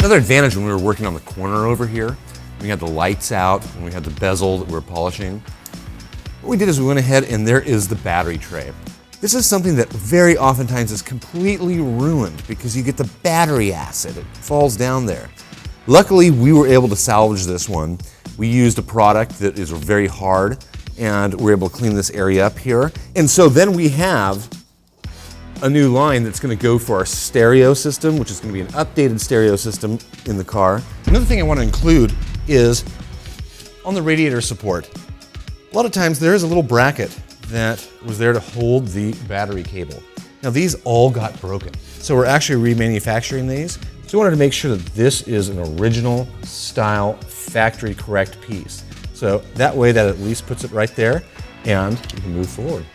Another advantage when we were working on the corner over here, we had the lights out and we had the bezel that we were polishing. What we did is we went ahead and there is the battery tray. This is something that very oftentimes is completely ruined because you get the battery acid, it falls down there. Luckily, we were able to salvage this one. We used a product that is very hard and we're able to clean this area up here. And so then we have a new line that's going to go for our stereo system, which is going to be an updated stereo system in the car. Another thing I want to include is on the radiator support. A lot of times there is a little bracket that was there to hold the battery cable. Now these all got broken. So we're actually remanufacturing these. So we wanted to make sure that this is an original style, factory correct piece. So that way that at least puts it right there and you can move forward.